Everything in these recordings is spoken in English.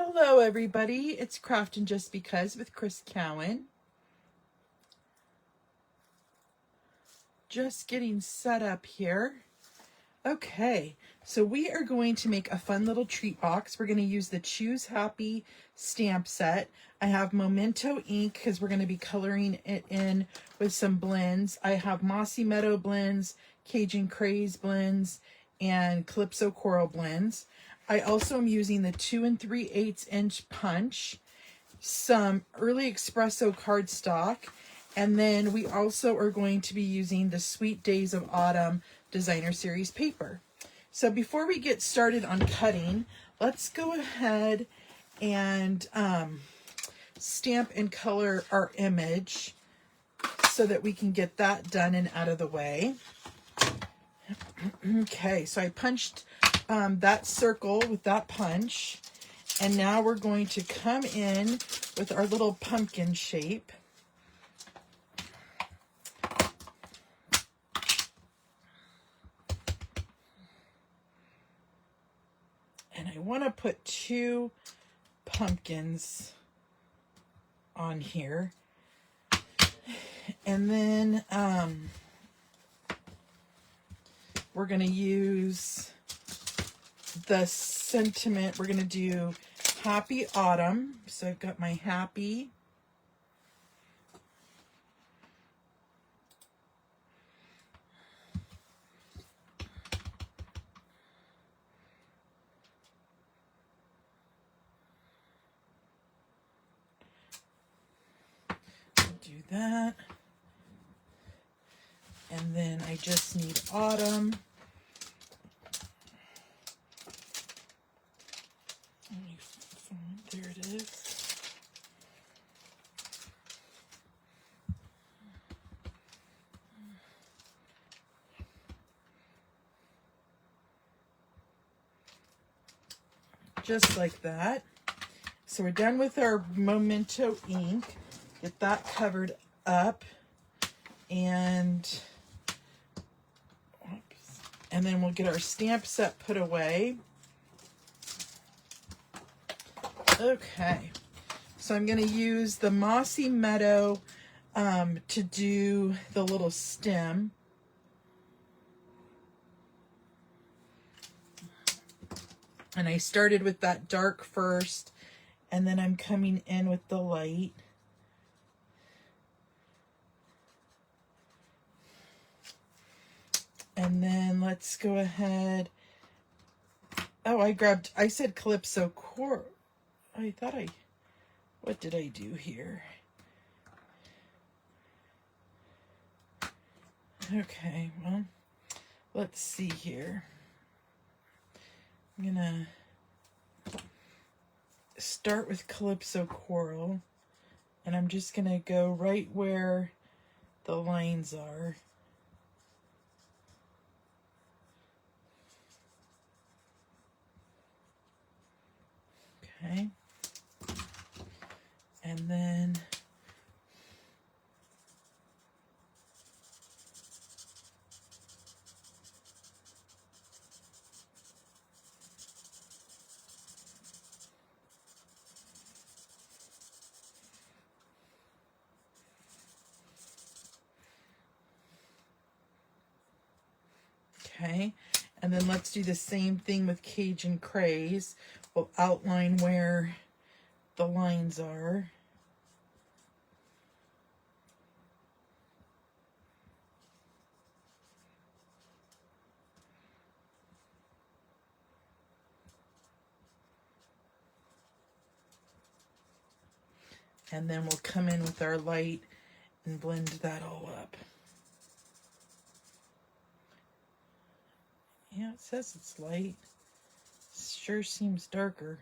Hello everybody, it's Craftin' Just Because with Chris Cowan. Just getting set up here. Okay, so we are going to make a fun little treat box. We're going to use the Choose Happy stamp set. I have Memento ink because we're going to be coloring it in with some blends. I have Mossy Meadow blends, Cajun Craze blends, and Calypso Coral blends. I also am using the 2 3/8 inch punch, some early espresso cardstock, and then we also are going to be using the Sweet Days of Autumn Designer Series paper. So before we get started on cutting, let's go ahead and stamp and color our image so that we can get that done and out of the way. Okay, so I punched that circle with that punch, and now we're going to come in with our little pumpkin shape. And I want to put 2 pumpkins on here. And then we're going to use the sentiment. We're going to do Happy Autumn. So I've got my happy. Do that. And then I just need autumn. There it is. Just like that. So we're done with our Memento ink. Get that covered up. And then we'll get our stamp set put away. Okay, so I'm going to use the Mossy Meadow to do the little stem. And I started with that dark first, and then I'm coming in with the light. And then let's go ahead. Oh, I said Calypso Coral. What did I do here? Okay, well, let's see here. I'm gonna start with Calypso Coral, and I'm just gonna go right where the lines are. Okay. And then okay, and then let's do the same thing with Cajun Craze. We'll outline where the lines are. And then we'll come in with our light and blend that all up. Yeah, it says it's light. Sure seems darker.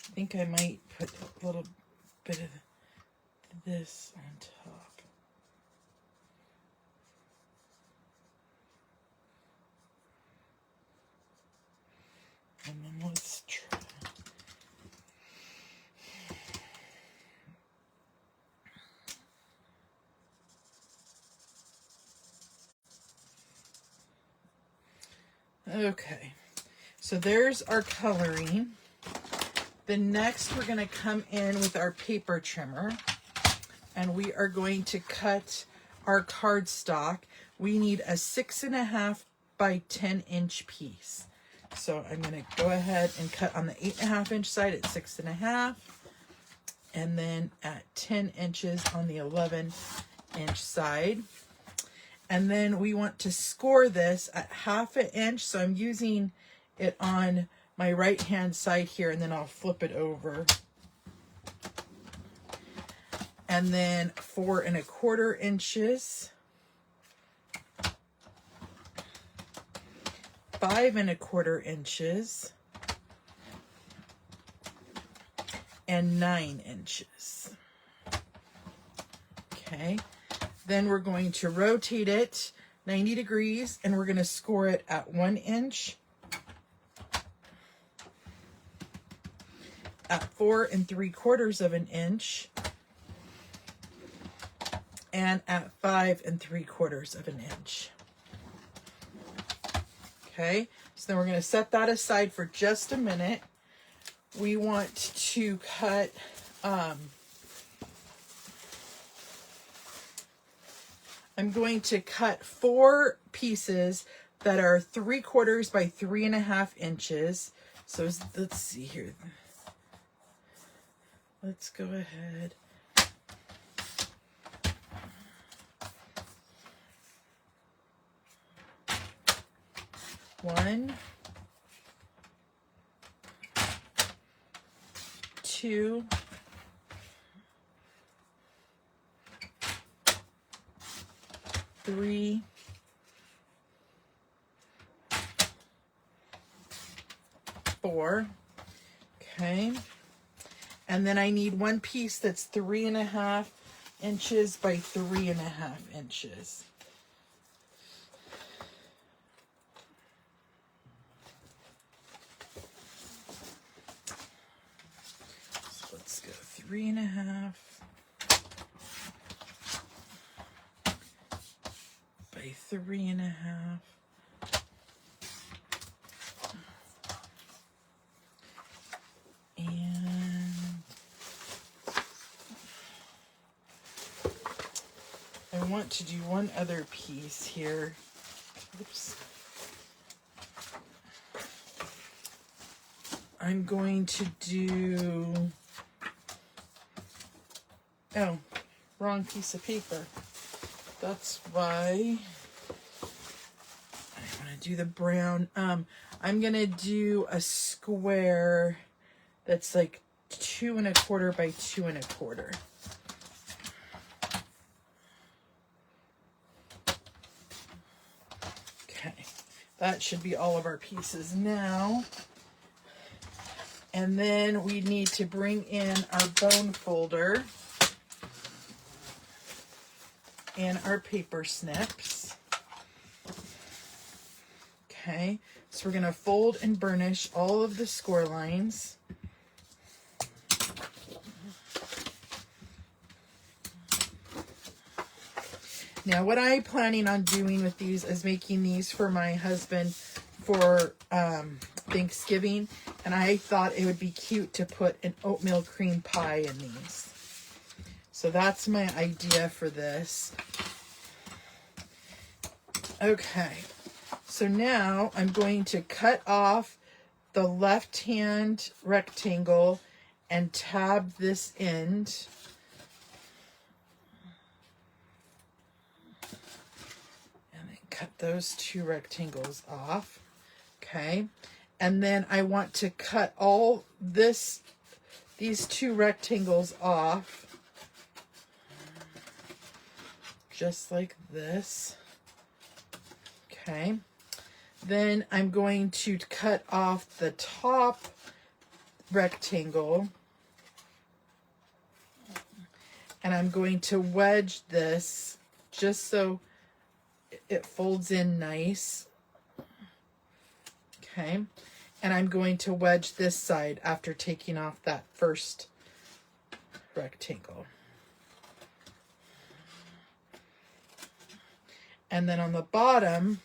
I think I might put a little bit of this on top. And then let's try. Okay, so there's our coloring. Then next we're going to come in with our paper trimmer, and we are going to cut our cardstock. We need a 6.5 by 10 inch piece. So I'm going to go ahead and cut on the 8.5 inch side at 6.5, and then at 10 inches on the 11 inch side. And then we want to score this at 1/2 inch. So I'm using it on my right hand side here, and then I'll flip it over. And then 4.25 inches, 5.25 inches, and 9 inches. Okay. Then we're going to rotate it 90 degrees, and we're going to score it at 1 inch, at 4.75 inches, and at 5.75 inches. Okay, so then we're going to set that aside for just a minute. We want to cut I'm going to cut 4 pieces that are 3/4 by 3.5 inches. So let's see here. Let's go ahead. One, 2, 3, 4. Okay. And then I need one piece that's 3.5 inches by 3.5 inches. So let's go 3.5 by 3.5. I want to do one other piece here. Oops. I'm going to do, oh, wrong piece of paper. That's why I want to do the brown. I'm going to do a square that's like 2.25 by 2.25. Okay, that should be all of our pieces now. And then we need to bring in our bone folder and our paper snips. Okay, so we're going to fold and burnish all of the score lines. Now, what I'm planning on doing with these is making these for my husband for Thanksgiving, and I thought it would be cute to put an oatmeal cream pie in these. So that's my idea for this. Okay, so now I'm going to cut off the left-hand rectangle and tab this end. And then cut those 2 rectangles off. Okay, and then I want to cut all these 2 rectangles off, just like this. Okay, then I'm going to cut off the top rectangle, and I'm going to wedge this just so it folds in nice. Okay, and I'm going to wedge this side after taking off that first rectangle. And then on the bottom,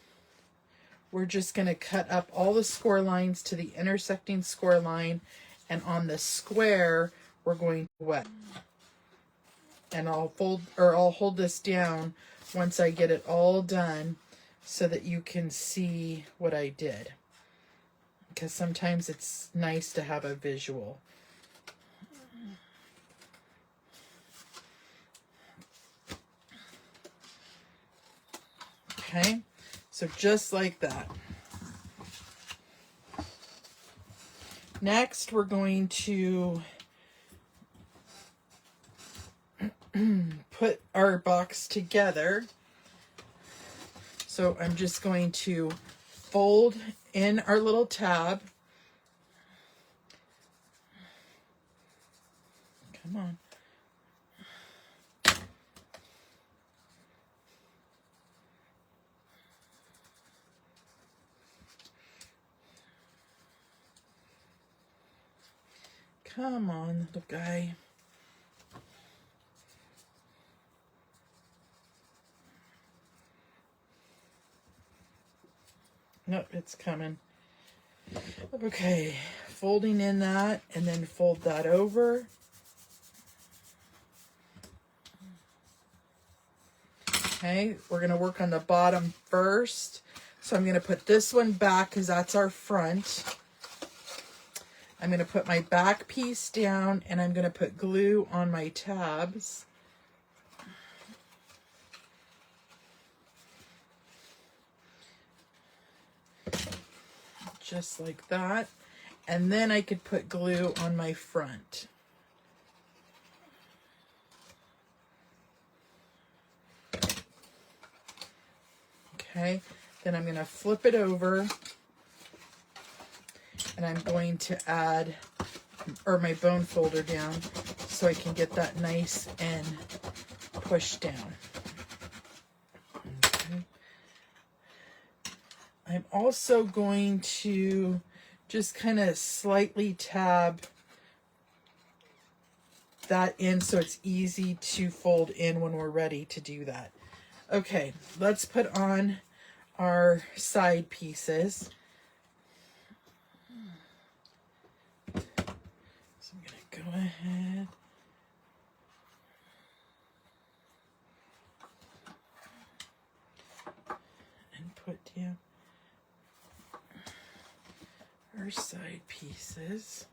we're just going to cut up all the score lines to the intersecting score line, and on the square we're going to wet. And I'll hold this down once I get it all done so that you can see what I did, because sometimes it's nice to have a visual. Okay, so just like that. Next, we're going to put our box together. So I'm just going to fold in our little tab. Come on. Come on, little guy. Nope, it's coming. Okay, folding in that and then fold that over. Okay, we're going to work on the bottom first. So I'm going to put this one back because that's our front. I'm going to put my back piece down and I'm going to put glue on my tabs. Just like that. And then I could put glue on my front. Okay, then I'm going to flip it over and I'm going to add my bone folder down so I can get that nice and pushed down. Okay. I'm also going to just kind of slightly tab that in so it's easy to fold in when we're ready to do that. Okay, let's put on our side pieces. So I'm going to go ahead and put down our side pieces.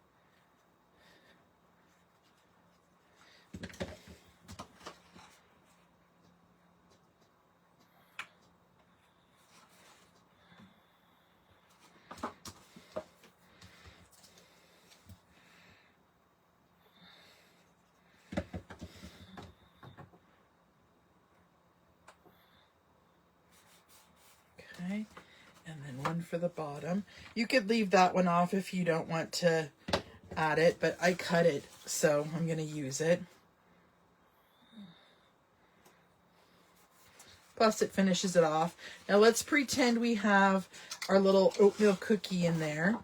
Okay, and then one for the bottom. You could leave that one off if you don't want to add it, but I cut it, so I'm going to use it. Plus it finishes it off. Now let's pretend we have our little oatmeal cookie in there.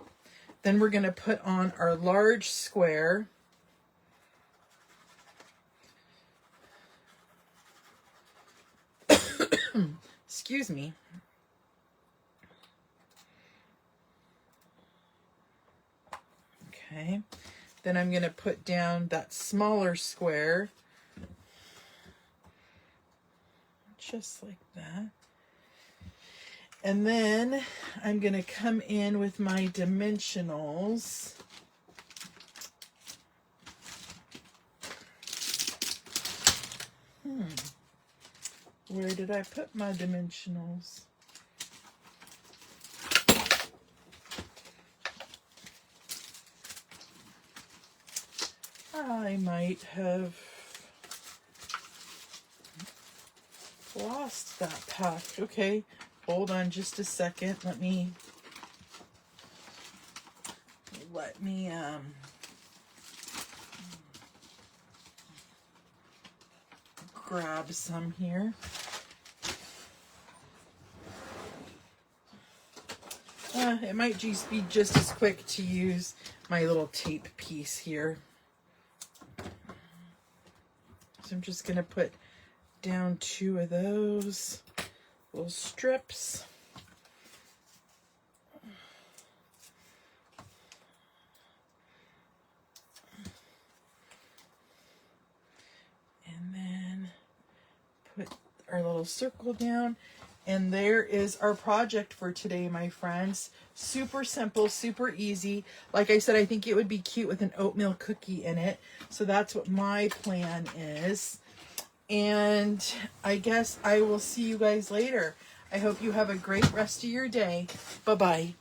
Then we're going to put on our large square. Excuse me. Okay. Then I'm going to put down that smaller square. Just like that. And then I'm going to come in with my dimensionals. Where did I put my dimensionals? I might have lost that pack. Okay, hold on just a second. Let me grab some here. It might just be just as quick to use my little tape piece here. So I'm just going to put down 2 of those little strips. put our little circle down. And there is our project for today, my friends. Super simple, super easy. Like I said, I think it would be cute with an oatmeal cookie in it. So that's what my plan is. And I guess I will see you guys later. I hope you have a great rest of your day. Bye-bye.